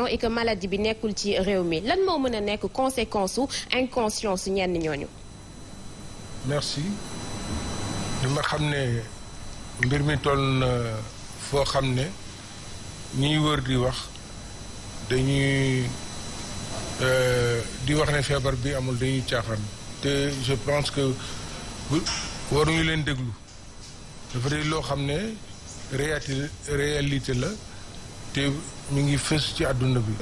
et que maladie bi nekkul ci réew mi lan moo mën a nekk conséquence su inconscience su ñenn ñooñu. merci dama xam ne mbir mi toll na foo xam ne ñiy wër di wax dañuy di wax ne feebar bi amul dañuy caaxaan te je pense que waruñu leen déglu dafa di loo xam ne réalité la te ñu ngi fës ci àdduna bi.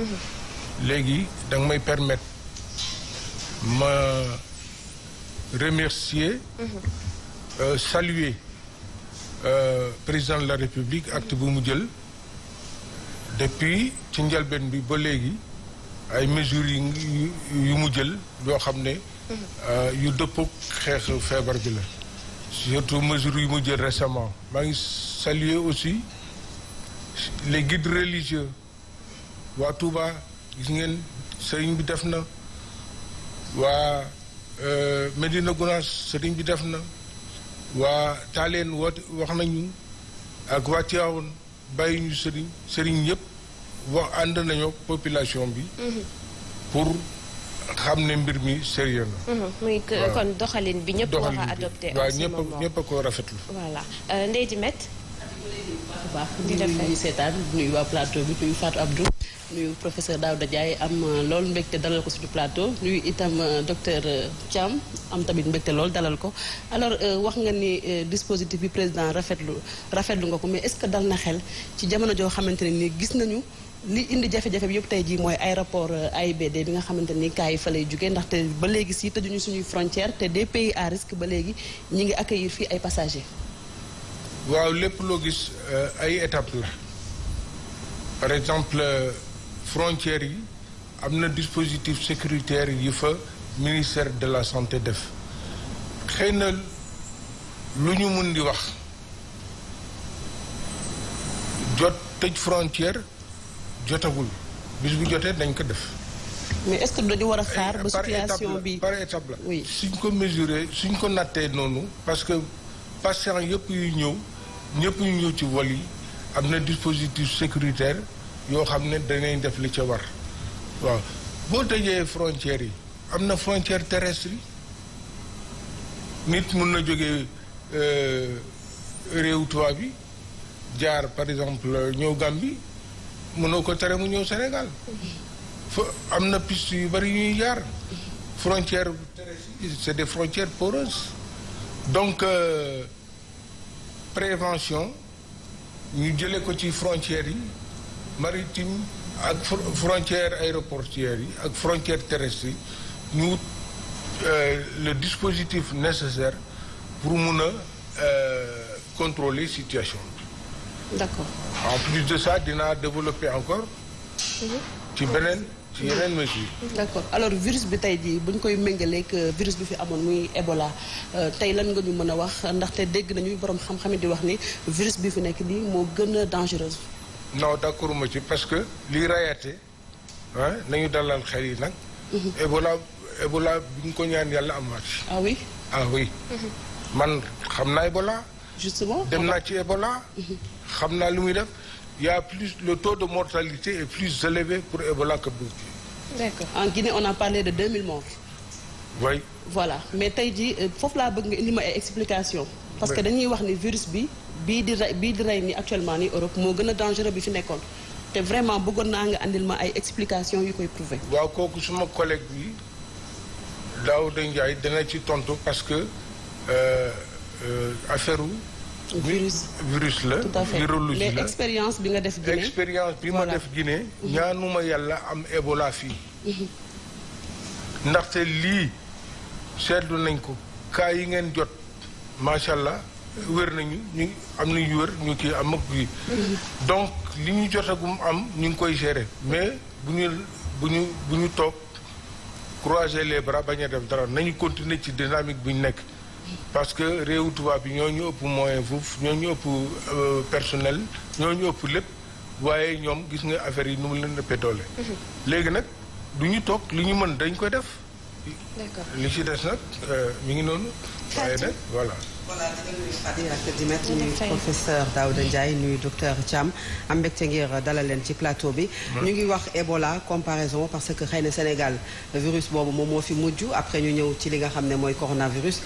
léegi da nga may permettre ma remercier saluer président de la République acte bu mu jël depuis ci njalbeen bi ba léegi ay mesures yu mu jël yoo xam ne yu dëppook xeex feebar bi la surtout mesures yu mu jël récemment maa ngi saluer aussi les guides religieux waa Touba gis ngeen sëriñ bi def na waa Medina Gounass sëriñ bi def na waa Taaleen wax nañu ak waa Tivaouane bàyyi ñu sëriñ yëpp wax ànd nañoo population bi pour xam ne mbir mi sérieux na. muy kon doxalin bi ñëpp war a adopté. waaw ñëpp a ko rafetlu. voilà Ndeye Dimet. baax nuyu seetaan nuyu waa plateau bi nuyu Fatou Abdou nuyu professeur Daouda Ndiaye am loolu mbégte dalal ko suñu plateau nuyu itam docteur Thiam am tamit mbégte loolu dalal ko alors wax nga ni dispositif bi président rafetlu nga ko mais est-ce que dal na xel ci jamono joo xamante ne ni gis nañu li indi jafe-jafe bi yëpp tey jii mooy aéroport AIBD bi nga xamante ni cas yi fa lay jógee ndaxte ba léegi si tëjuñu suñuy frontières te des pays à risque ba léegi ñi ngi accueillir fii ay passagers. waaw lépp loo gis ay étapes la par exemple frontières yi am na dispositif sécuritaire yi fa ministère de la santé def xëy na lu ñu mun di wax jot tëj frontière jotagul bis bu jotee dañ ko def. mais est-ce que dañu war a xaar ba situation bi par étape la oui suñ ko mesurer suñ ko nattee noonu parce que patients yëpp yu ñëpp ñu ñëw ci vol yi am na dispositif sécuritaire yoo xam ne danañ def li ca war waaw boo tëjee frontières yi am na frontière terrestre yi nit mun na jógee réew tubaab bi jaar par exemple ñëw Gambie mënoo ko tere mu ñëw Sénégal fa am na piste yu bari ñuy jaar frontière terrestre yi c'est des frontières poreuses donc prévention ñu jëlee ko ci frontières yi maritime ak frontières aéroportuaires yi ak frontières terrestres yi ñu wut le dispositif nécessaire pour mun a contrôler situation bi. d'accord. en plus de ça dinaa développer encore. ci yeneen mesure. d'accord alors virus bi tey jii bu ñu koy méngaleeg virus bi fi amoon muy Ebola tey lan nga ñu mën a wax ndaxte dégg nañu borom xam-xam di wax ni virus bi fi nekk nii moo gën a dangereuse. non d'accord ma ci parce que lii rayaate nañu dalal xel yi nag. Ebola bi ñu ko ñaan yàlla amaat. ah oui. ah oui. man xam naa Ebola. justement dem naa ci Ebola. xam naa lu muy def. le taux de mortalité est plus élevé pour Ebola que pour. D'accord. En Guinée on a parlé de 2000 morts. oui. voilà mais tey jii foofu laa bëgg nga indi ma ay explication parce que dañuy wax ni virus bi bii di rey ni actuellement ni Europe moo gën a dangereux bi fi nekkoon te vraiment bëggoon naa nga andil ma ay explication yu koy prouver. waaw kooku suma collègue bi Daouda Ndiaye dana ci tontu parce que affaire virus la. tout à fait virologie la mais expérience bi nga def Guinée. expérience bi ma def Guinée. ñaanuma yàlla am Ebola fii. ndaxte lii seetlu nañ ko cas yi ngeen jot macha allah wér nañu ñu am nañu wér ñu kii am ak kii. donc li ñu jotagum am ñu ngi koy gérer mais bu ñu toog croiser les bras bañ a def dara nañu continuer ci dynamique bu ñu nekk. parce que réewu tubaab bi ñoo ñu ëpp moyen foofu ñoo ñu ëpp personnel ñoo ñu ëpp lépp waaye ñoom gis nga affaire yi nu mu leen ëppee doole. léegi nag du ñu toog li ñu mën dañ koy def. d'accord li ci des nag mi ngi noonu. waaye nag voilà. voilà di nuyu Fadi ak Dimet nuyu professeur Daouda Ndiaye nuyu docteur Thiam am mbégte ngir dalal leen ci plateau bi. ñu ngi wax Ebola comparaison parce que xëy na Sénégal virus boobu moom moo fi mujj après ñu ñëw ci li nga xam ne mooy coronavirus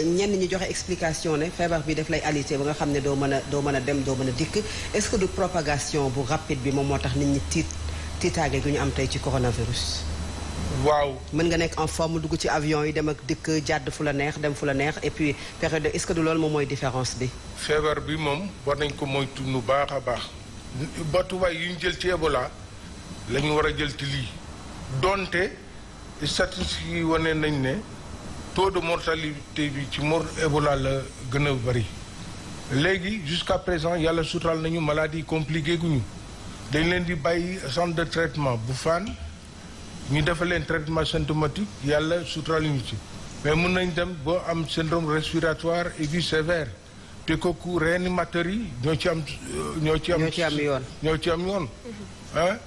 ñenn ñi joxe explication ne feebar bi daf lay alité ba nga xam ne doo mën a dem doo mën a dikk est-ce que du propagation bu rapide bi moom moo tax nit ñi tiitaage gu ñu am tey ci coronavirus. waaw mën nga nekk en forme dugg ci avion yi dem ak dikk jàdd fu la neex dem fu la neex et puis période est-ce que du loolu moom mooy différence bi. feebar bi moom war nañ ko moytu nu baax a baax batuwaay yu ñu jël ci Ebola la ñu war a jël ci lii donte statistiques yi wane nañ ne taux de mortalité bi ci mort Ebola la gën a bari léegi jusqu'à présent yàlla suturaal nañu maladie compliquée guñu dañ leen di bàyyi centre de traitement bu Fann ñu defal leen traitement symptomatique yàlla suturaal ñu ci mais mën nañ dem boo am syndrome respiratoire aigu sévère te kooku réanimateurs yi ñoo ci am yoon ah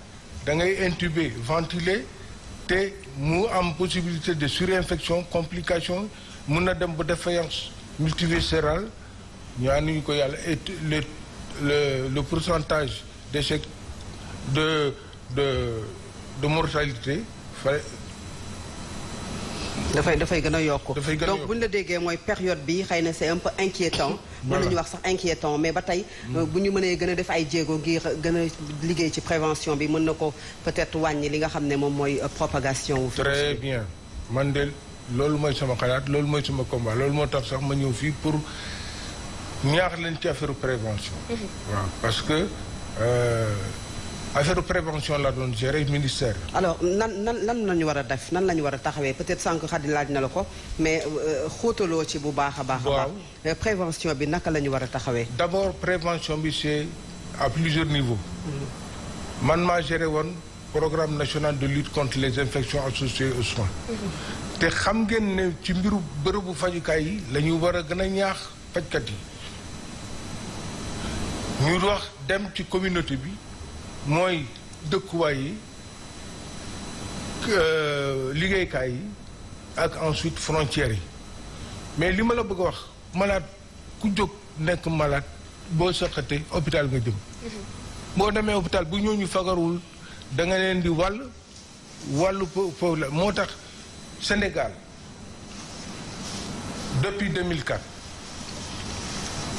da ngay intuber ventiler te mu am possibilité de surinfection complication mun na dem ba défaillance multiviscérale ñaanuñu ko yàlla et le pourcentage d'échec de mortalité dafay gën a yokk donc bu ñu la déggee mooy période bi xëy na c'est un peu inquiétant mën nañu wax sax inquiétant mais ba tey bu ñu mënee gën a def ay jéego ngir gën a liggéey ci prévention bi mën na ko peut-être wàññi li nga xam ne moom mooy propagation wu très bien man de loolu mooy sama xalaat loolu mooy sama combat loolu moo tax sax ma ñëw fii pour ñaax leen ci affaire prévention waaw parce que affaire prévention la doon gérer ministère. alors lan la ñu war a def nan la ñu war a taxawee peut-être sànq Khady laaj na la ko mais xóotaloo ci bu baax a baax. waaw prévention bi naka la ñu war a taxawee. d'abord prévention bi c'est à plusieurs niveaux. man maa géré woon programme national de lutte contre les infections associées aux soins. te xam ngeen ne ci mbiru bërëbu fajukaay yi la ñu war a gën a ñaax fajkat yi ñu wax dem ci communauté bi. mooy dëkkuwaay yi liggéeykaay yi ak ensuite frontières yi mais li ma la bëgg a wax malade ku jóg nekk malade boo saqatee hôpital nga jëm boo demee hôpital bu ñooñu fagarul da nga leen di wàllu problème moo tax Sénégal depuis 2004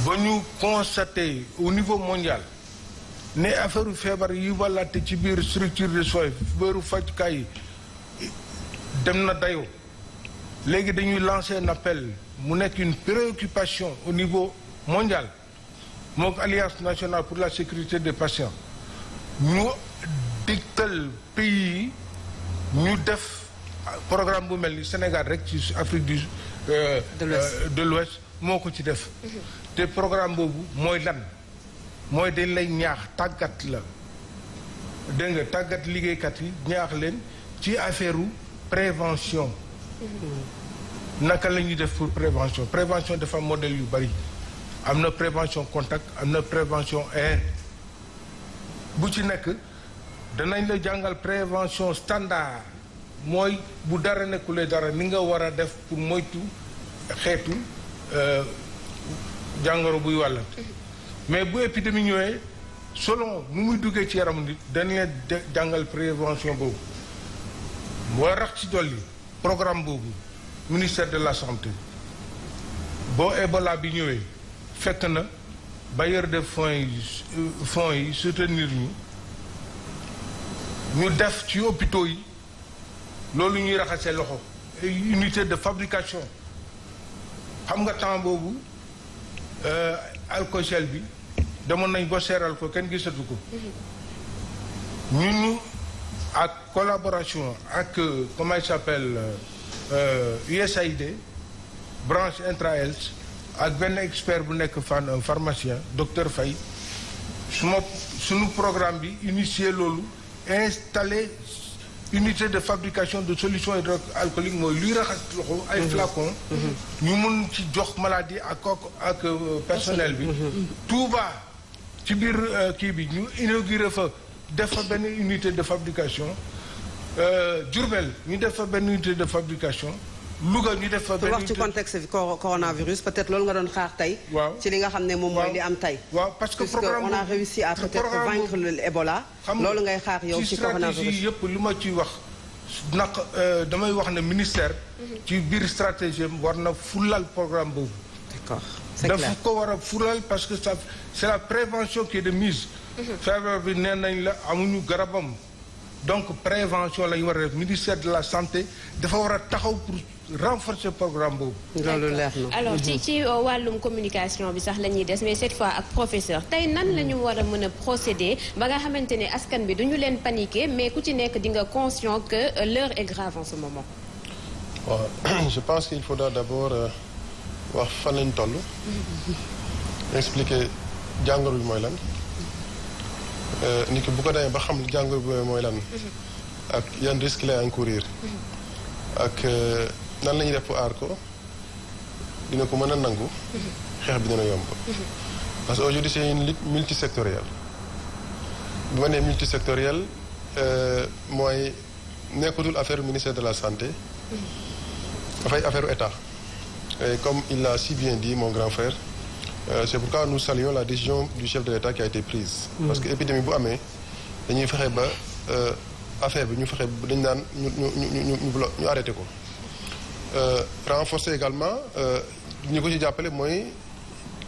ba ñu constaté au niveau mondial ne affaire feebar yi wàllaate ci biir structure de soins biiru fajkaay yi dem na dayoo léegi dañuy lancer un appel mu nekk une préoccupation au niveau mondial mook Alliance nationale pour la sécurité des patients ñu digtal pays yi ñu def programme bu mel ni Sénégal rek ci Afrique de l'Ouest moo ko ci def te programme boobu mooy lan mooy dañ lay ñaax tàggat la dégg nga tàggat liggéeykat yi ñaax leen ci affaire prévention naka la ñuy def pour prévention dafa am modèle yu bari am na prévention contact am na prévention air bu ci nekk danañ la jàngal prévention standard mooy bu dara nekkulee dara ni nga war a def pour moytu xeetu jàngoro buy wàllante mais bu épidémie ñëwee selon nu muy duggee ci yaram nit dañ leen jàngal prévention boobu moo rax ci dolli programme boobu ministère de la santé boo Ebola bi ñëwee fekk na bailleur de fonds yi soutenir ñu def ci hôpitaux yi loolu ñuy raxasee loxo unité de fabrication xam nga temps boobu alcogel bi demoon nañ ba seeral ko kenn gisatu ko ñun ak collaboration ak comment il s'appelle USAID branche intra-health ak benn expert bu nekk fan un pharmacien docteur Faye suñu programme bi initié loolu installé unité de fabrication de solutions hydroalcooliques mooy luy raxas loxo ay flacon ñu mun ci jox maladie ak personnel bi Touba ci biir kii bi ñu inauguré fa def fa benn unité de fabrication Diourbel ñu def fa benn unité de fabrication Louga ñu def fa benn wax ci contexte bi coronavirus peut-être loolu nga doon xaar tey. waaw ci li nga xam ne moom mooy li am tey. waaw parce que programme on a réussi à peut-être vaincre l'Ebola. loolu ngay xaar yow ci coronavirus. stratégie yëpp li ma ciy wax nag damay wax ne ministère. ci biir stratégie am war na fulal programme boobu. d'accord c'est clair dafa ko war a fulal parce que ça c'est la prévention qui est de mise. feebar bi nee nañ la amuñu garabam. donc prévention la ñu war a def ministère de la santé dafa war a taxaw pour renforcer programme boobu. loolu leer na. alors ci wàllum communication bi sax la ñuy des mais cette fois ak professeur tey nan la ñu war a mën a procéder ba nga xamante ne askan bi duñu leen paniquer mais ku ci nekk di nga conscient que l'heure est grave en ce moment. waaw je pense qu'il faudra d'abord wax fan lañ toll. expliquer jàngoro bi mooy lan. nit ki bu ko demee ba xam jàngoro bi mooy lan. ak yan risques lay encourir. ak nan la ñuy def pour aar ko dina ko mën a nangu. xeex bi dina yomb. parce que aujourd'hui c'est une lutte multisectorielle. bu ma nee multisectorielle mooy nekkatul affaire ministère de la santé. dafay affaire état. et comme il l'a si bien dit mon grand frère. C'est pourquoi nous saluons la décision du chef de l'État qui a été prise. Parce que épidémie bu amee dañuy fexe ba affaire bi ñu fexe dañ naan ñu arrêté ko. renforcer également ñu ko ci jàppale mooy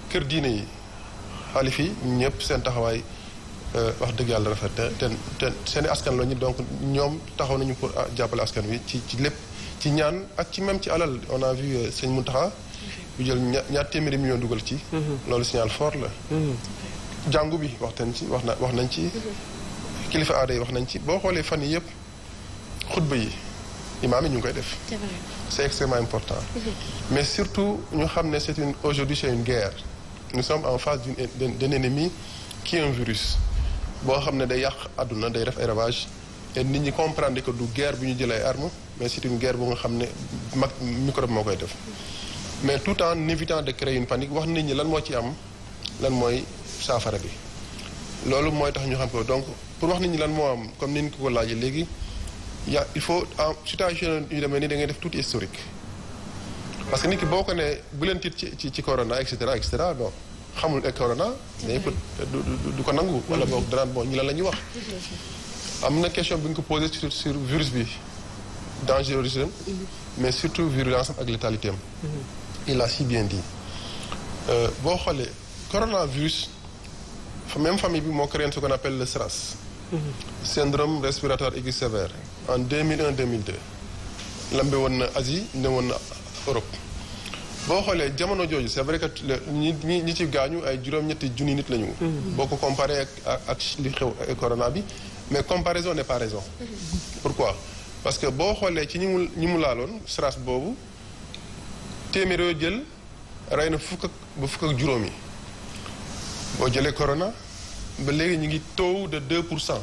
kër diine yi xalif yi ñëpp seen taxawaay wax dëgg yàlla rafet te seen i askan la ñu donc ñoom taxaw nañu pour jàppale askan wi ci lépp ci ñaan ak ci même ci alal on a vu sëñ Mountakha bu jël ñaar téeméeri million dugal ci. loolu signal fort la. jàngu bi wax nañ ci. kilifa aada yi wax nañ ci boo xoolee fan yi yëpp xutba yi imaam yi ñu ngi koy def. c'est vrai. c'est extrêmement important. mais surtout ñu xam ne aujourd'hui c'est une guerre. nous sommes en face d'un ennemi qui est un virus boo xam ne day yàq àdduna day def ay ravages et nit ñi comprendre que du guerre bu ñu jël ay armes mais c'est une guerre bu nga xam ne microbe moo koy def. mais tout en évitant de créer une panique wax nit ñi lan moo ci am lan mooy saafara bi loolu mooy tax ñu xam ko donc pour wax nit ñi lan moo am comme ni ñu ko laajee léegi il faut en situation yu demee nii da ngay def tout historique parce que nit ki boo ko ne bu leen tiit ci corona et cetera bon xamul ak corona day peut du ko nangu wala boog danaan bon ñi lan la ñuy wax am na question bi nga ko posé sur virus bi dangerosité mais surtout virulence ak létalité am il a si bien dit boo xoolee coronavirus même famille bi moo créé ce qu'on appelle le SRAS. syndrome respiratoire aigu sévère en 2001-2002 lambe woon na Asie ne woon na Europe boo xoolee jamono jooju c'est vrai que ñi ci gaañu ay juróom-ñetti junni nit la ñu. boo ko comparé ak li xew corona bi mais comparaison n'est pas raison. pourquoi parce que boo xoolee ci ñi mu laaloon SRAS boobu téeméer yoo jël rey na fukk ak juróom yi boo jëlee corona ba léegi ñu ngi taux de 2%.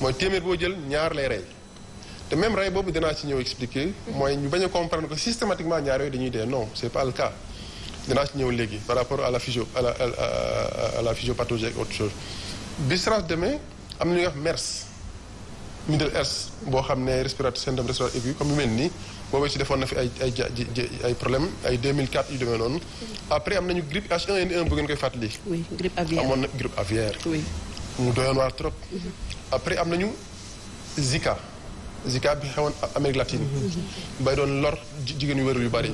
mooy téeméer boo jël ñaar lay rey te même rey boobu dinaa ci ñëw expliquer. mooy ñu bañ a comprendre que systématiquement ñaar yooyu dañuy dee non c'est pas le cas dinaa ci ñëw léegi par rapport à la physiopathologie ak autre chose. bi SRAS demee am na ñuy wax MERS middle S boo xam ne respiratoire syndrome respiratoire aigu comme yu mel nii boobu ci defoon na fi ay problème ay 2004 yu demee noonu. après am nañu grippe H1N1 bu ngeen koy fàttali. oui grippe aviaire amoon na grippe aviaire. oui mu doyoon waar trop. après am nañu Zika bi xewoon Amérique latine. bay doon lor jigéen yu wérul yu bari.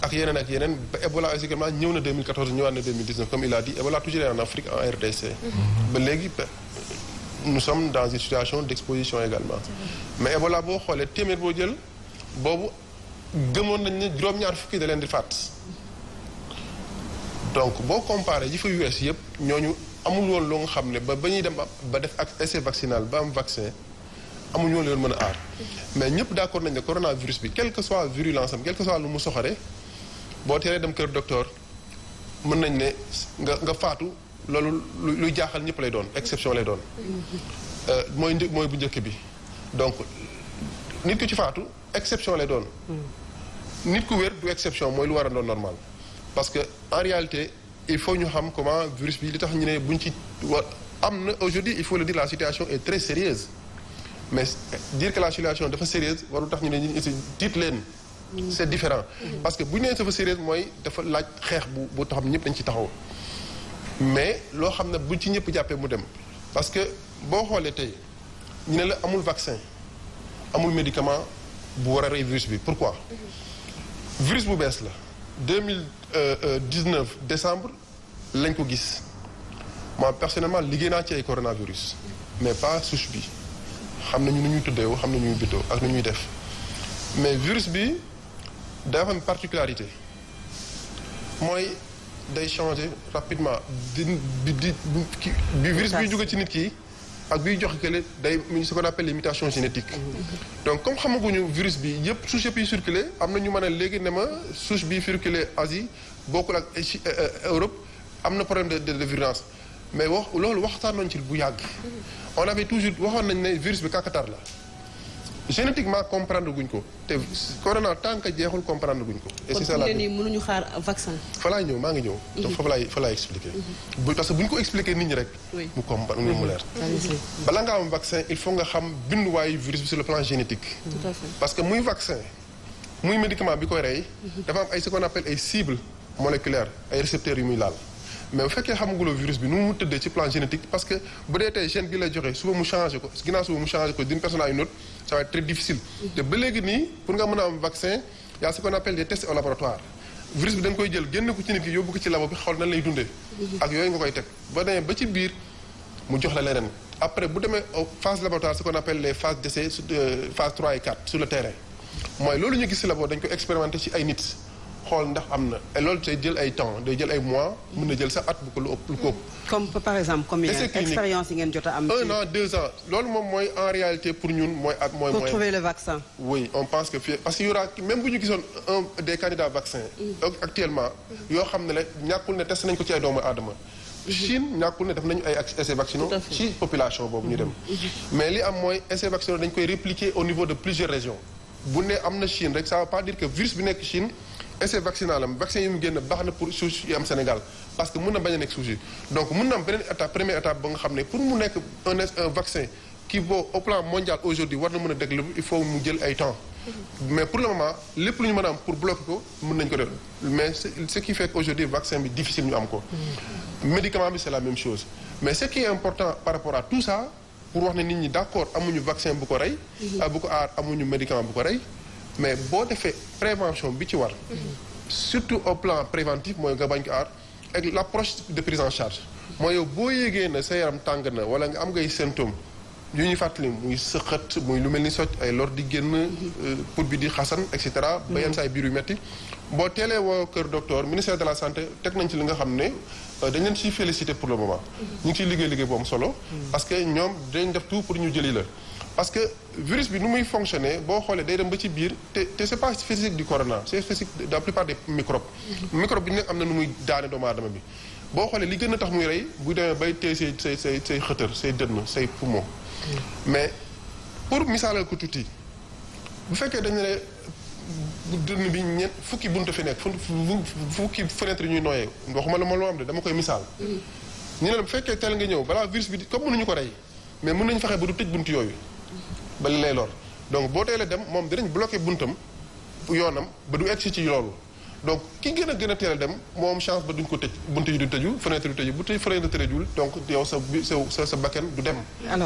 ak yeneen ba Ebola également ñëw na 2014 ñëwaat na 2019 comme il a dit Ebola toujours en Afrique en RDC. ba léegi nous sommes dans une situation d'exposition également. mais Ebola boo xoolee téeméer boo jël boobu gëmoon nañ ne juróom-ñaar fukki da leen di faat. donc boo comparé yi fa US yëpp ñooñu amul woon loo nga xam ne ba ñuy dem ba def ak essai vaccinal ba am vaccin amuñu woon leen mën a aar. mais ñëpp d'accord nañ ne coronavirus bi quel que soit virulence am quel que soit lu mu soxore boo teelee dem kër docteur mën nañ ne nga faatu loolu luy jaaxal ñëpp lay doon exception lay doon. mooy bu njëkk bi donc nit ku ci faatu exception lay doon. nit ku wér du exception mooy lu war a doon normal. parce que en réalité il faut ñu xam comment virus bi li tax ñu ne buñ ci am na aujourd'hui il faut le dire la situation est très sérieuse mais dire que la situation dafa sérieuse waru tax ñu ne ñu tiit leen. c'est différent parce que bu ñu nee dafa sérieuse mooy dafa laaj xeex bu taxam ñëpp dañ ci taxaw mais loo xam ne bu ci ñëpp jàppee mu dem parce que boo xoolee tey ñu ne la amul vaccin amul médicament bu war a rey virus bi pourquoi virus bu bees la 2019 décembre lañ ko gis moi personnellement liggéey naa ci ay coronavirus mais pas souche bi xam nañu nu ñuy tuddee xam nañu ñuy bindoo ak nu ñuy def mais virus bi dafa am particularité mooy day changer rapidement bi virus biy jóge ci nit ki ak biy joxe kële day ce qu'on appelle les mutations génétiques donc comme xamaguñu virus bi yëpp souche yëpp yi circulé am na ñu mën a léegi ne ma souche bi circulé Asie bokkul ak Europe am na problème de virulence mais loolu waxtaan nañ ci bu yàgg on avait toujours waxoon nañ ne virus bi kakatar la génétiquement comprendre guñ ko te corona tant que jeexul comprendre guñ ko. et c'est ça la kon mënuñu xaar vaccin. fa laay ñëw maa ngi ñëw. donc fa laay expliquer. parce que bu ñu ko expliquer nit ñi rek. mu comprendre mu leer. bala nga am vaccin il faut nga xam binduwaayu virus bi sur le plan génétique. tout à fait parce que muy vaccin muy médicament bi koy rey. dafa am ay ce qu'on appelle ay cibles moléculaires ay récepteurs yu muy laal. mais bu fekkee xamaguloo virus bi nu mu tëddee ci plan génétique parce que bu dee tey gène bi lay joxe suba mu changé ko ginnaaw suba mu changé ko d'une personne à une autre ça va être très difficile. te ba léegi nii pour nga mën a am vaccin y a ce qu'on appelle des tests au laboratoire virus bi da nga koy jël génn ko ci nit ki yóbbu ko ci labo bi xool nan lay dundee. ak yooyu nga koy teg ba demee ba ci biir mu jox la leneen après bu demee phase laboratoire ce qu'on appelle les phases d'essai phase 3 et 4 sur le terrain mooy loolu ñu gis ci labo dañ ko expérimenter ci ay nit. xool ndax am na et loolu day jël ay temps day jël ay mois mën na jël sa at bu ko lu ëpp. comme par exemple combien expérience yi ngeen jot a am. 1 an 2 ans loolu moom mooy en réalité pour ñun mooy at mooy. pour trouver le vaccin. oui on pense que fii parce que y aura même bu ñu gisoon des candidats vaccins. actuellement yoo xam ne la ñàkkul ne testé nañu ko ci ay doomu aadama. Chine ñàkkul ne def nañu ay essais vaccinaux ci population boobu ñu dem. mais li am mooy essais vaccinaux dañ koy répliquer au niveau de plusieurs régions. bu ne am na Chine rek ça veut pas dire que virus bi nekk Chine. essai vaccinal am vaccin yi mu génn baax na pour souche yi am Sénégal parce que mun na bañ a nekk souche yi donc mun na am beneen étape première étape ba nga xam ne pour mu nekk un vaccin qui vaut au plan mondial aujourd'hui war na mën a développer il faut mu jël ay temps mais pour le moment lépp lu ñu mën a am pour bloquer ko mën nañu ko def mais ce qui fait qu'aujourd'hui vaccin bi difficile ñu am ko médicament bi c'est la même chose mais ce qui est important par rapport à tout ça pour wax ne nit ñi d'accord amuñu vaccin bu ko rey bu ko aar amuñu médicament bu ko rey mais boo defee prévention bi ci war surtout au plan préventif mooy nga bañ ko aar ak l'approche de prise en charge mooy yow boo yégee na sa yaram tàng na wala nga am ngay symptômes yu ñuy fàttali muy sëqat muy lu mel ni socc ay lor di génn put bi di xasan et cetera ba yenn saa yi biir yu metti boo teelee woo kër docteur ministère de la santé teg nañ ci li nga xam ne dañ leen ciy féliciter pour le moment ñu ngi ciy liggéey bu am solo parce que ñoom dañ def tout pour ñu jëli la parce que virus bi nu muy fonctionner boo xoolee day dem ba ci biir te c'est pas spécifique du corona c'est spécifique de la plupart des microbes microbe bi nekk am na nu muy daane doomu aadama bi boo xoolee li gën a tax muy rey bu demee bay téye say xëtër say dënn say poumon mais pour misaalal ko tuuti bu fekkee dañu ne bu dënn bi fukki buntu fi nekk fukki fenêtre ñuy nooyee waxuma la ma loo am de dama koy misaal ñu ne la bu fekkee teel nga ñëw balaa virus bi comme mënuñu ko rey mais mën nañu fexe ba du tëj buntu yooyu ba li lay lor donc boo teelee dem moom dinañ bloqué buntam yoonam ba du egsi ci loolu donc ki gën a teel a dem moom chance ba duñ ko tëj buntu yi du tëju fenêtre du tëju bu tëj fenêtre tëjul donc yow sa bakkan du dem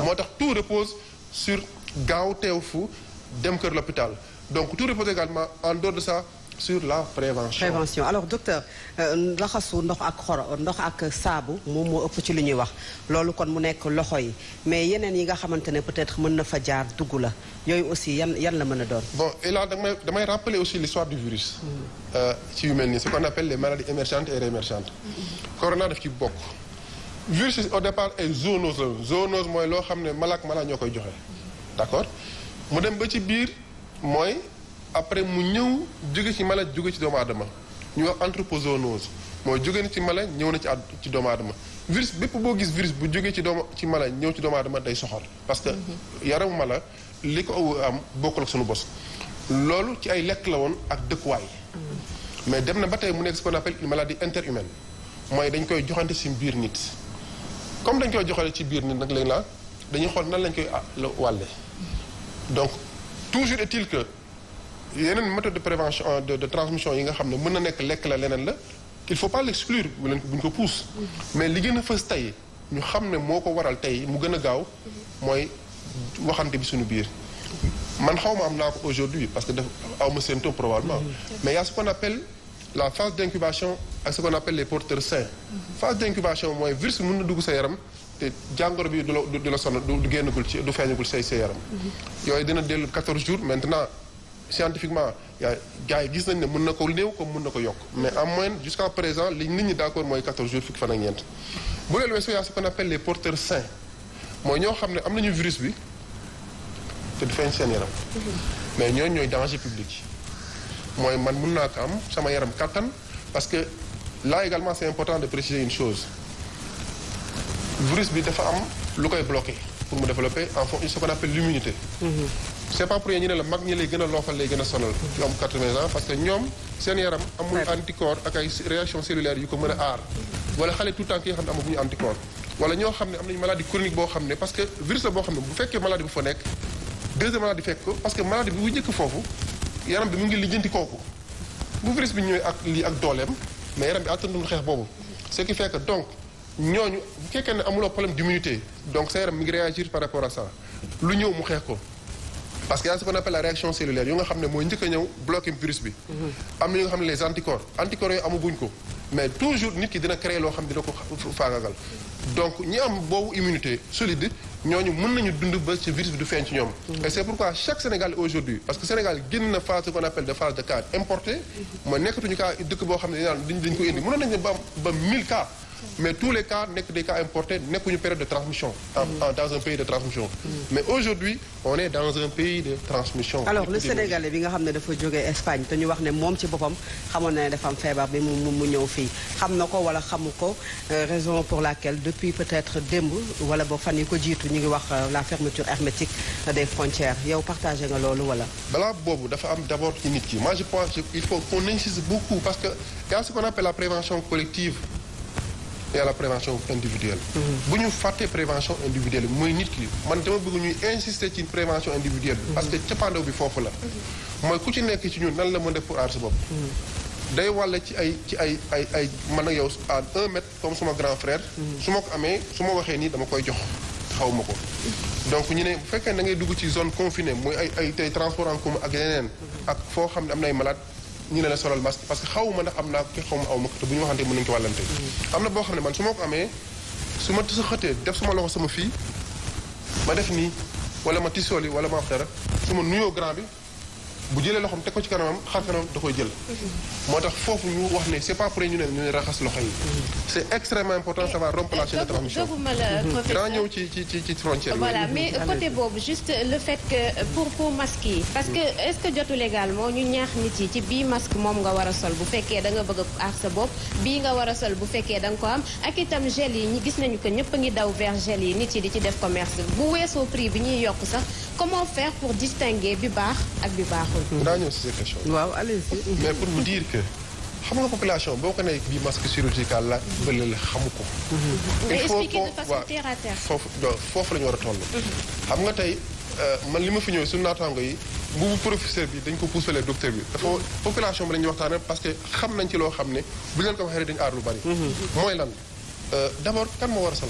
moo tax tout repose sur gaaw teew fu dem kër l'hôpital donc tout repose également en dehors de ça sur la prévention. Alors docteur raxasu ndox ak saabu moom moo ëpp ci li ñuy wax loolu kon mu nekk loxo yi mais yeneen yi nga xamante ne peut-être mën na fa jaar dugg la yooyu aussi yan la mën a doon. bon et là damay rappeler aussi l'histoire du virus. ci yu mel nii ce qu'on appelle les maladies émergentes et réémergentes. corona daf ci bokk. virus au départ ay zoonose la zoonose mooy loo xam ne mala ñoo koy joxe d'accord mu dem ba ci biir mooy. après mu ñëw jóge ci mala jóge ci doomu aadama ñu wax anthropozoonose mooy jóge na ci mala ñëw na ci doomu aadama virus bépp boo gis virus bu jógee ci mala ñëw ci doomu aadama day soxor parce que yaramu mala li ko am bokkul ak sunu bos loolu ci ay lekk la woon ak dëkkuwaay mais dem na ba tey mu nekk ce qu'on appelle une maladie interhumaine mooy dañ koy joxante ci biir nit comme dañ koy joxale ci biir nit nag léegi la dañuy xool nan lañ koy wàlle donc toujours est-il que yeneen méthode de prévention de transmission yi nga xam ne mën na nekk lekk la leneen la il faut pas l'exclure bu ñu ko pousse mais li gën a fës tey ñu xam ne moo ko waral tey mu gën a gaaw mooy waxante bi suñu biir man xaw ma am naa ko aujourd'hui parce que daf aw ma symptôme probablement mais il y a ce qu'on appelle la phase d'incubation ak ce qu'on appelle les porteurs sains phase d'incubation mooy virus bi mën na dugg sa yaram te jàngoro bi du la sonn du génnagul ci du feeñagul sa yaram yooyu dina dellu 14 jours maintenant scientifiquement gars yi gis nañ ne mën na ko néew comme mën na ko yokk mais en moyenne jusqu'à présent li nit ñi d'accord mooy 14 jours fukki fan ak ñeent bu leen weesoo yaa ce qu'on appelle les porteurs sains mooy ñoo xam ne am nañu virus bi te du feeñ seen yaram mais ñooñu ñooy danger public mooy man mën naa ko am sama yaram kattan parce que là également c'est important de préciser une chose virus bi dafa am lu koy bloquer pour mu développer en fond ce qu'on appelle l'immunité c'est pas pour rien ñu ne la mag ñi lay gën a loofal lay gën a sonal yu am 80 ans parce que ñoom seen yaram amul anticorps ak ay réaction cellulaire yu ko mën a aar wala xale tout le temps ki nga xam ne amaguñu anticorps wala ñoo xam ne am nañu maladie chronique boo xam ne parce que virus la boo xam ne bu fekkee maladie bu fa nekk deuxième maladie fekk ko parce que maladie bi bu njëkk foofu yaram bi mu ngi lijjanti kooku bu virus bi ñëwee ak lii ak dooleem mais yaram bi attandul xeex boobu ce qui fait que donc ñooñu bu fekkee ne amuloo problème d'immunité donc sa yaram mi ngi réagir par rapport à ça lu ñëw mu xeex ko parce que y a ce qu'on appelle la réaction cellulaire yu nga xam ne mooy njëkk a ñëw bloquer virus bi am na ñu nga xam ne les anticorps yooyu amaguñ ko mais toujours nit ki dina créer loo xam ne dina ko faagagal donc ñi am boobu immunité solide ñooñu mën nañu dund ba ci virus bi du feeñ ci ñoom et c'est pourquoi chaque Sénégalais aujourd'hui parce que Sénégal génn na phase qu'on appelle de phase de cas importé mooy nekkatuñu cas dëkk boo xam ne dañ ko indi mënoon nañu ba 1000 cas mais tous les cas nekk des cas importés nekkuñu période de transmission dans un pays de transmission mais aujourd'hui on est dans un pays de transmission alors le Sénégalais bi nga xam ne dafa jógee Espagne te ñu wax ne moom ci boppam xamoon na ne dafa am feebar bi mu ñëw fii xam na ko wala xamu ko raison pour laquelle depuis peut-être démb wala ba fan yi ko jiitu ñu ngi wax la fermeture hermétique des frontières yow partagé nga loolu wala balaa boobu dafa am d'abord ci nit ki moi je pense il faut qu'on insiste beaucoup parce que il y a ce qu'on appelle la prévention collective et à la prévention individuelle bu ñu fàttee prévention individuelle bi mooy nit ki man dama bëgg ñuy insister ci prévention individuelle bi parce que cappaandaw bi foofu la mooy ku ci nekk ci ñun nan la mën def pour aar sa bopp day wàlle ci ay man ak yow à 1 mètre comme suma grand frère su ma ko amee su ma waxee nii dama koy jox xaw ma ko donc ñu ne bu fekkee da ngay dugg ci zone confinée mooy ay tey transport en commun ak yeneen ak foo xam ne am nay malade ñu ne la solal masque parce que xawuma ndax am naa ko xaw ma aw ma ko te bu ñu waxante mën nañu ko wàllante am na boo xam ne man su ma ko amee su ma tisa xëtee def suma loxo sama fii ma def nii wala ma tisooli wala ma wax dara su ma nuyoo grand bi bu jëlee loxoom teg ko ci kanamam xar kanamam da koy jël moo tax foofu ñu wax ne c'est pas pour ñu ne raxas loxo yi c'est extrêmement important ça va rompre la chaîne de transmission daa ñëw ci frontière voilà mais côté boobu juste le fait que pour masque yi parce que est-ce que jotul également ñu ñaax nit yi ci bii masque moom nga war a sol bu fekkee da nga bëgg a aar sa bopp bii nga war a sol bu fekkee da nga ko am ak itam gel yi ñi gis nañu que ñëpp a ngi daw vers gel yi nit yi di ci def commerce bu weesoo prix bi ñuy yokk sax comment faire pour distinguer bi baax ak bi baaxul daa ñëw si ces questions waaw allez-y mais pour vous dire que xam nga population boo ko nee bii masque chirurgical la bële la xamu ko il faut expliquer de façon terre à terre foofu la ñu war a toll xam nga tey man li ma fi ñëw suñu naataango yi mbubu professeur bi dañ ko puusalee docteur bi dafa population bi la ñuy waxtaane parce que xam nañ ci loo xam ne bu leen ko waxee rek dañu aar lu bari mooy lan d'abord kan moo war a sol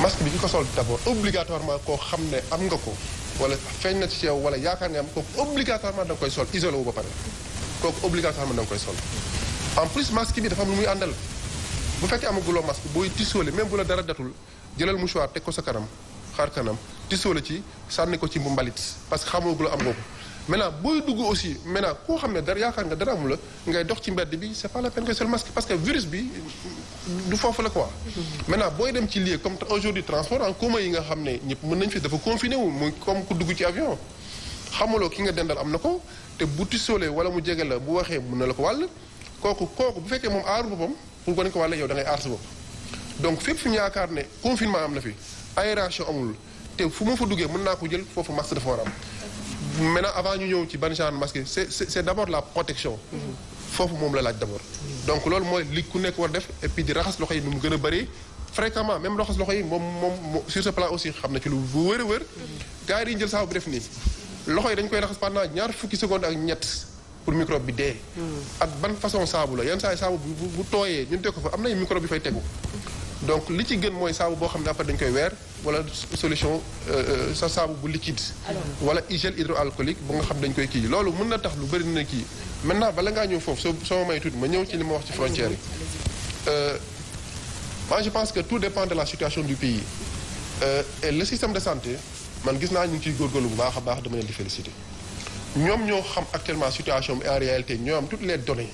masque bi ki ko sol d'abord obligatoirement koo xam ne am nga ko wala feeñ na ci yow wala yaakaar nga am kooku obligatoirement da nga koy sol isolé wu ba pare kooku obligatoirement da nga koy sol en plus masque bi dafa am lu muy àndal bu fekkee amaguloo masque booy tisoole même bu la dara datul jëlal mouchoir teg ko sa kanam xaar kanam tisoole ci sànni ko ci bu mbalit parce que xamaguloo am nga ko maintenant booy dugg aussi maintenant koo xam ne dara yaakaar nga dara amu la ngay dox ci mbedd bi c'est pas la peine que sol masque parce que virus bi du foofu la quoi maintenant booy dem ci lieu comme aujourd'hui transport en commun yi nga xam ne ñëpp mën nañ fi dafa confiné wu muy comme ku dugg ci avion xamuloo ki nga dendal am na ko te bu tisoolee wala mu jege la bu waxee mën na la ko wàll kooku bu fekkee moom aaru boppam pour ko ne ko wàll yow da ngay aar sa bopp donc fépp fi ñu yaakaar ne confinement am na fi aération amul te fu ma fa duggee mën naa ko jël foofu masque dafa war a am maintenant avant ñu ñëw ci ban genre masque c'est d'abord la protection foofu moom la laaj d'abord donc loolu mooy li ku nekk war def et puis di raxas loxo yi nu mu gën a bëri fréquemment même raxas loxo yi moom sur ce plan aussi xam na ci lu wër a wër. gars yi dañuy jël saabu bi def nii. loxo yi dañ koy raxas pendant ñaar fukki secondes ak ñett pour microbe bi dee. ak ban façon saabu la yenn saa yi saabu bu tooyee ñun teg ko fa am na ay microbe bi fay tegu. donc li ci gën mooy saabu boo xam ne après dañ koy weer wala solution sa saabu bu liquide. wala gel hydroalcoolique bu nga xam dañ koy kii loolu mën na tax lu bëri na kii. maintenant bala ngaa ñëw foofu soo ma may tuuti ma ñëw ci li ma wax ci frontière yi. moi je pense que tout dépend de la situation du pays. Et le système de santé man gis naa ñu ngi ciy góorgóorlu bu baax a baax dama leen di féliciter. ñoom ñoo xam actuellement situation bi en réalité ñoo am toutes les données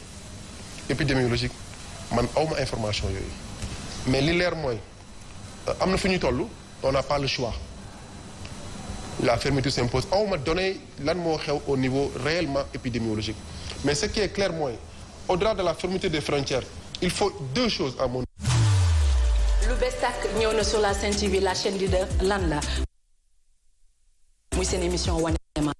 épidémiologiques man awma information yooyu. mais li leer mooy am na fu ñuy toll on n'a pas le choix la fermeture s'impose awma donné lan moo xew au niveau réellement épidémiologique mais ce qui est clair mooy au-delà de la fermeture des frontières il faut deux choses à mon lu bees tàkk ñëw na sur la Sen TV la chaîne leader lan la muy seen émission Wane Ma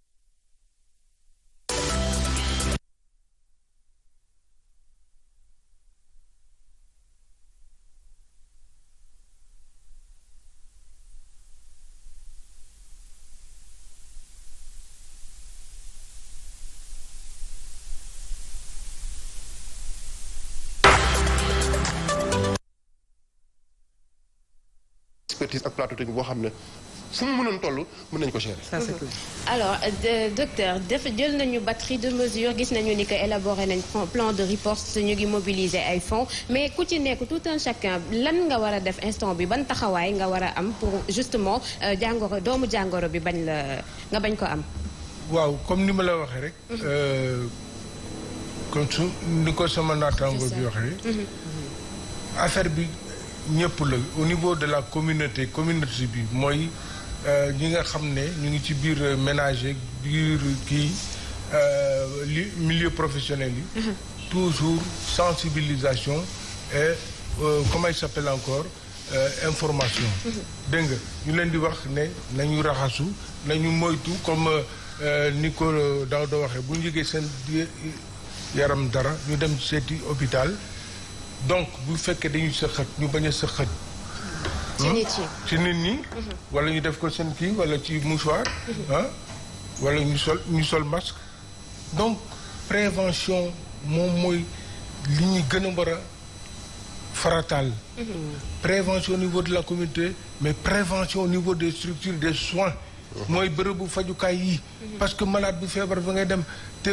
expertise ak plateau technique boo xam ne fu mu mënoon toll mën nañu ko gérer. Ça c'est clair. alors docteur jël nañu batterie de mesures gis nañu ni que élaboré nañ plan de riposte ñu ngi mobiliser ay fonds mais ku ci nekk tout un chacun lan nga war a def instant bi ban taxawaay nga war a am pour justement doomu jàngoro bi bañ la nga bañ ko am. waaw comme ni ma la waxee rek. comme ni ko sama naataango bi waxee. affaire bi ñëpp la au niveau de la communauté bi mooy ñi nga xam ne ñu ngi ci biir ménager biir kii milieu professionnel yi. toujours sensibilisation et comment il s'appelle encore information. dégg nga ñu leen di wax ne nañu raxasu nañu moytu comme ni ko Daouda waxee bu ñu yëgee seen yaram dara ñu dem seeti hôpital. donc bu fekkee dañuy sëqat ñu bañ a sëqat. ci nit ñi. wala ñu def ko seen kii wala ci mouchoir. wala ñu sol masque. donc prévention moom mooy li ñu gën a war a farataal. prévention au niveau de la communauté mais prévention au niveau des structures des soins. mooy bërëbu fajukaay yi. parce que malade bu feebar ba ngay dem te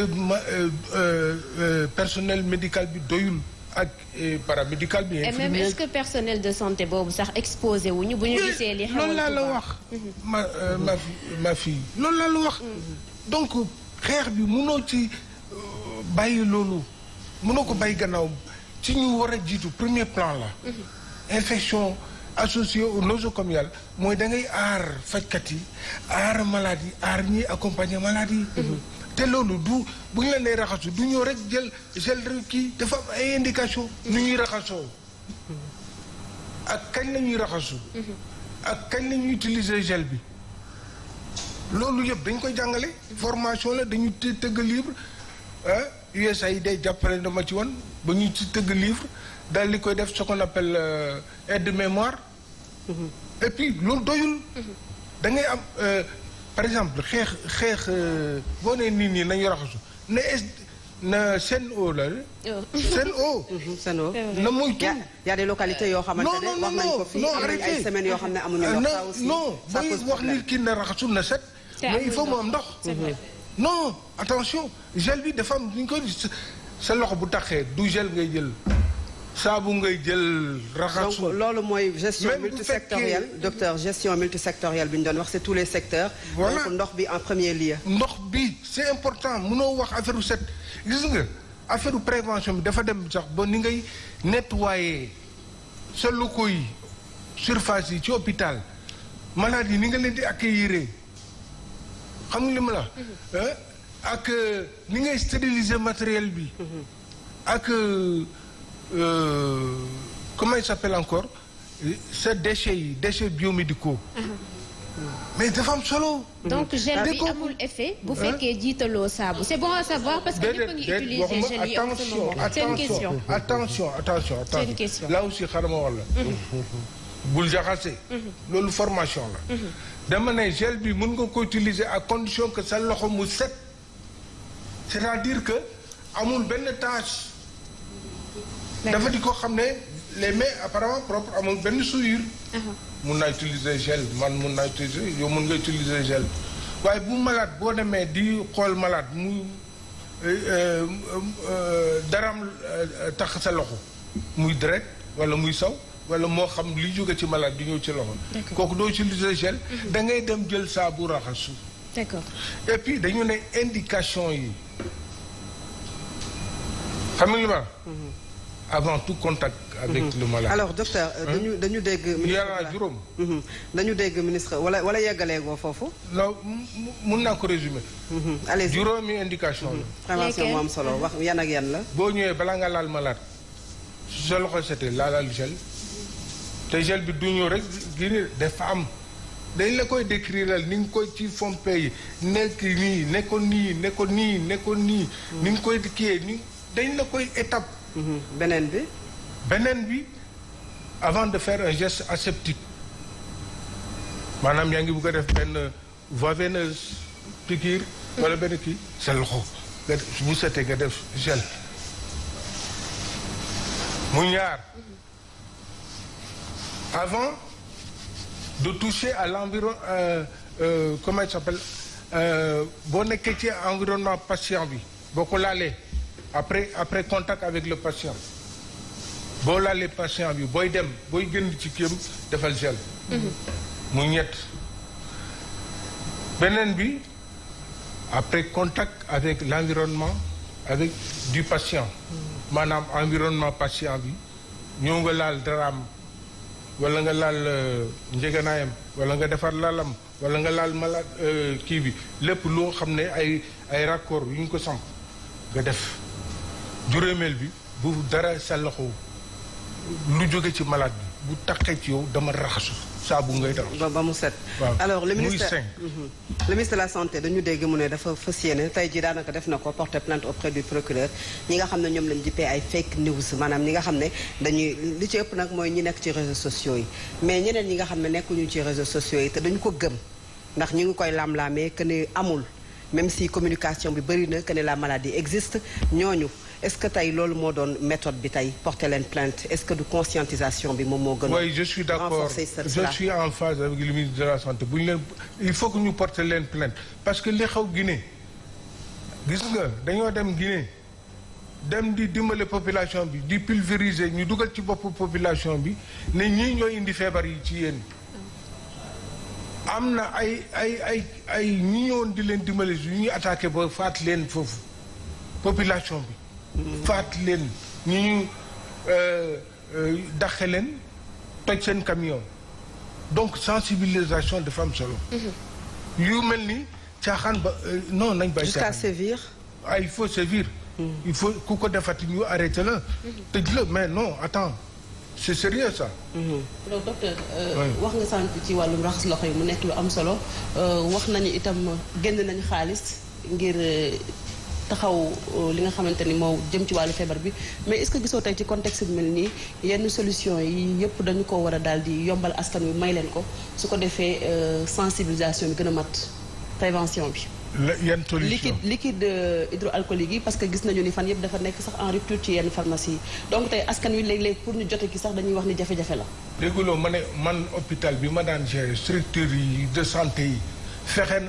personnel médical bi doyul. ak paramédical bi. et même est-ce que personnel de santé boobu sax exposé wuñu bu ñu gisee li xewal loolu laa la wax. ma fille loolu laa la wax. donc xeex bi mënoo ci bàyyi loolu mënoo ko bàyyi gannaaw ci ñu war a jiitu premier plan la. infection associée au nosocomial mooy da ngay aar fajkat yi aar malade yi aar ñiy accompagner malade yi. te loolu du bu ñu leen lay raxasu du ñëw rek jël gel kii dafa am ay indication nu ñuy raxasoo ak kañ la ñuy raxasu ak kañ la ñuy utiliser gel bi loolu yëpp dañ koy jàngale formation la dañu tëgg livre USAID jàppale na ma ci woon ba ñu ci tëgg livre daal di koy def ce qu'on appelle aide de mémoire et puis loolu doyul da ngay am par exemple xeex boo nee nit ñi nañu raxasu na Sen'Eau la. Sen'Eau. Sen'Eau. na moytu. y a des localités yoo xamante ne wax nañ ko fii am nañ ay semaines yoo xam ne amuñu ndox. ça aussi non booy wax nit ki na raxasu na set. mais il faut mu am ndox. non attention gel bi dafa am ñu koy sa loxo bu taxee du gel ngay jël. saabu ngay jël raxasu. donc loolu mooy gestion multisectorielle docteur gestion multisectorielle bi ñu doon wax c'est tous les secteurs. voilà donc ndox bi en premier lieu. ndox bi c'est important mënoo wax affaire set gis nga affaire prévention bi dafa dem sax ba ni ngay nettoyer sa locaux yi surface yi ci hôpital malade yi ni nga leen di accueillir xam nga li ma la. ak ni ngay stériliser matériel bi. ak. Comment il s'appelle encore ces déchets yi déchets biomédicaux. mais dafa am solo. donc gel bi amul effet bu fekkee jiitaloo saabu c'est bon à savoir parce que ñëpp a ngi utiliser gel yi en ce moment. C'est une question. attention. C'est une question. là aussi xarama wala. bul jaxase. loolu formation la. dama ne gel bi mën nga ko utiliser à condition que sa loxo mu set. c'est-à-dire que amul benn tache. dafa di ko xam ne les mains apparemment propres amul benn souillure. mun naa utiliser gel man mun naa utiliser yow mun nga utiliser gel waaye bu malade boo demee di xool malade mu daram tax sa loxo muy deret wala muy saw wala moo xam li jóge ci malade di ñëw ci loxo. kooku doo utiliser gel. da ngay dem jël saabu raxasu. d'accord. et puis dañu ne indication yi xam nga li ma avant tout contact avec le malade. alors docteur dañu dégg. yàlla juróom. dañu dégg ministre wala yeggalee goo foofu. non mun naa ko résumer. allez-y juróomi indication la. prévention moo am solo wax yan ak yan la. boo ñëwee balaa nga laal malade su sa loxo setee laalal gel te gel bi du ñëw rek gi dafa am dañ la koy décrire ni nga koy ci fompe yi nekk nii nekkoon nii nekkoon nii nekkoon nii. ni nga koy kiyee ni dañ la koy étape. beneen bi avant de faire un geste aseptique maanaam yaa ngi bëgg a def benn voie veineuse piqûre wala benn kii sa loxo nga bu setee nga def gel mu ñaar avant de toucher à l'environ comment il s'appelle boo nekkee ci environnement patient bi boo ko laalee après contact avec le patient boo laalee patient bi booy dem booy génn ci kiyam defal gel. mu ñett beneen bi après contact avec l'environnement avec du patient maanaam environnement patient bi ñëw nga laal daraam wala nga laal njëganaayam wala nga defar lalam wala nga laal malade kii bi lépp loo xam ne ay raccord yu ñu ko samp nga def. juróomeel bi bu dara sa loxo lu jóge ci malade bi bu taxee ci yow dama raxasu saabu ngay def. ba mu set. alors le ministre de la santé dañu dégg mu ne dafa fas yéene tey jii daanaka def na ko porter plainte auprès du procureur ñi nga xam ne ñoom lañ jippee ay fake news maanaam ñi nga xam ne dañuy li ci ëpp nag mooy ñi nekk ci réseaux sociaux yi mais ñeneen ñi nga xam ne nekkuñu ci réseaux sociaux yi te dañu ko gëm ndax ñu ngi koy lam-laamee que ne amul même si communication bi bëri na que ne la maladie existe ñooñu. est-ce que tey loolu moo doon méthode bi tey porter leen plainte est-ce que du conscientisation bi moom moo gën a. oui je suis d'accord je suis en phase avec le ministre de la santé bu ñu leen il faut que ñu porter leen plainte parce que li xaw Guinée gis nga dañoo dem Guinée dem di dimbale population bi di pulvériser ñu dugal ci bopp population bi ne ñii ñooy indi feebar yi ci yéen. am na ay ñi ñëwoon di leen dimbale yu ñuy attaqué ba faat leen foofu population bi. faat leen ñi ñu dàqe leen toj seen camion donc sensibilisation dafa am solo. yu mel ni caaxaan ba non nañ bay jusqu'à sévir. il faut sévir. il faut ku ko defati ñu arrêté la. tëj la mais non attends c'est sérieux ça. donc docteur wax nga sànq ci wàllum raxas loxo yi mu nekk lu am solo wax nañu itam génn nañu xaalis ngir. taxaw li nga xamante ni moo jëm ci wàllu feebar bi mais est-ce que gisoo tey ci contexte bi mel nii yenn solution yi yëpp dañu ko war a daal di yombal askan wi may leen ko su ko defee sensibilisation bi gën a mat prévention bi. yan solution liquide hydroalcoolique yi parce que gis nañu ni fan yëpp dafa nekk sax en rupture ci yenn pharmacie yi donc tey askan wi léeg-léeg pour ñu jote ki sax dañuy wax ni jafe-jafe la. dégguloo ma ne man hôpital bi ma daan gérer structure yi de santé yi fexeen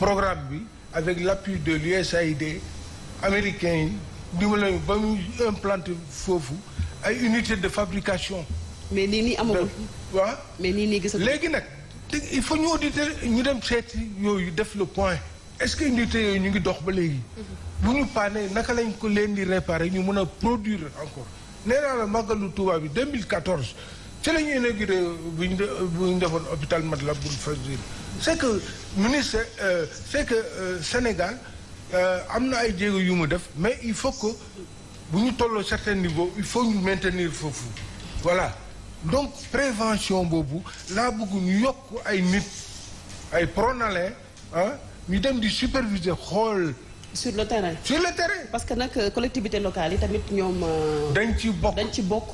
programme bi. avec l'appui de l'USAID américain yi dimbali ba mu implanté foofu ay unités de fabrication. mais nii amagul. waaw mais nii gis léegi nag il faut ñu auditer ñu dem seeti yooyu def le point est-ce que unités yooyu ñu ngi dox ba léegi. bu ñu paanee naka lañ ko leen di réparer ñu mën a produire encore nee naa la màggalu Touba bi 2014 ci la ñu inauguré bu ñu defoon hôpital Matlaboul Fawzeyni c'est que ministre c'est que Sénégal am na ay jéego yu mu def mais il faut que bu ñu tolloo certain niveau il faut ñu maintenir foofu voilà donc prévention boobu laa bëgg ñu yokk ay nit ay pronalin ñu dem di superviser xool. sur le terrain. sur le terrain. parce que nag collectivité locale yi tamit ñoom. dañ ci bokk.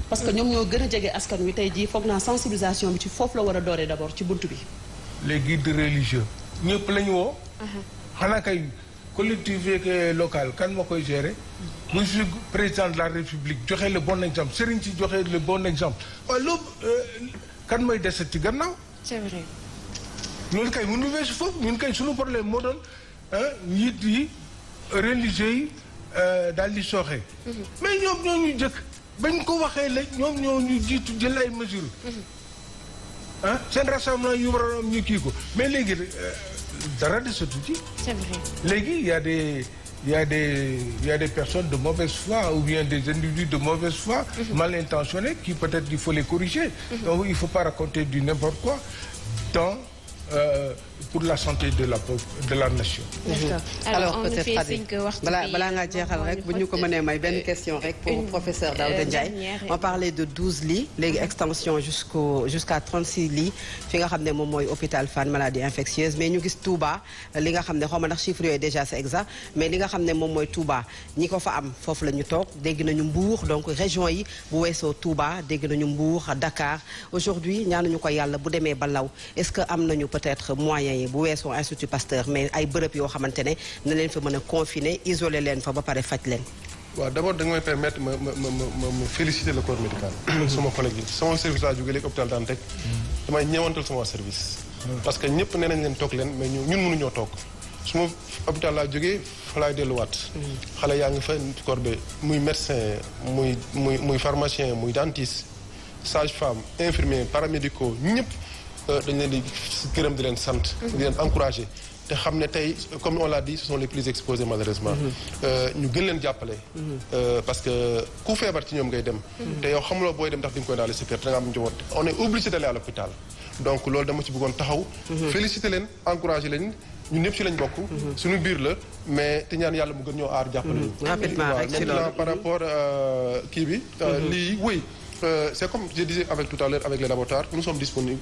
parce que ñoom ñoo gën a jege askan wi tey jii foog naa sensibilisation bi ci foofu la war a dooree d'abord ci bunt bi. les guides religieux ñëpp la ñu woo. xanaa kay collectivité locale kan moo koy gérer. monsieur président de la république joxe le bon exemple sëriñ ci joxe le bon exemple waaye loolu kan mooy dese ci gannaaw. c'est vrai. loolu kay mënu weesu foofu ñun kay suñu problème moo doon njiit yi religieux yi daal di sooxe. mais ñoom ñoo ñu jëkk bañ ko waxee la ñoom ñoo ñu jiitu jël ay mesures. seen rassemblement yu war a am ñu kii ko mais léegi dara desatu ci. c'est vrai. léegi y a des personnes de mauvaise foi ou bien des individus de mauvaise foi. mal intentionnés qui peut-être il faut les corriger. Donc il faut pas raconter du n'importe quoi pour la santé de la nation. alors peut-être balaa ngaa jeexal rek bu ñu ko mënee may benn question rek pour professeur Daouda Ndiaye. on parlait de 12 lits léegi extension jusqu'à 36 lits fi nga xam ne moom mooy hôpital Fann maladie infectieuse mais ñu gis Touba li nga xam ne xaw ma ndax chiffre yooyu déjà c'est exact mais li nga xam ne moom mooy Touba ñi ko fa am foofu la ñu toog dégg nañu Mbour donc région yi bu weesoo Touba dégg nañu Mbour Dakar aujourd'hui ñaanuñu ko yàlla bu demee ba law est-ce que am nañu peut-être moyens yi bu weesoo Institut Pasteur mais ay bërëb yoo xamante ne na leen fa mën a confiner isoler leen fa ba pare faj leen. waaw d'abord da nga may permettre ma féliciter le corps médical. sama collègue yi sama service laa jógee léegi hôpital Dantec. damay ñeewantal sama service. parce que ñëpp nee nañ leen toog leen mais ñun mënuñoo toog su ma hôpital laa jógee fa laay delluwaat. xale yaa ngi fa corps bi muy médecin muy pharmacien muy dentiste sage-femme infirmier paramédicaux ñëpp. dañ leen di gërëm di leen sant. di leen encourager te xam ne tey comme on l'a dit ce sont les plus exposés malheureusement. ñu gën leen jàppale. parce que ku feebar ci ñoom ngay dem. te yow xamuloo booy dem ndax di nga koy daal sa kër te nga am njaboot on est obligé d'aller à l'hôpital donc loolu dama ci bëggoon taxaw. féliciter leen encourager leen ñun ñëpp ci lañ bokk. suñu biir la mais te ñaan yàlla mu gën ñoo aar jàppale ñu. rapidement rek maintenant par rapport kii bi. lii oui. C'est comme je disais tout à l'heure avec les laboratoires, nous sommes disponibles.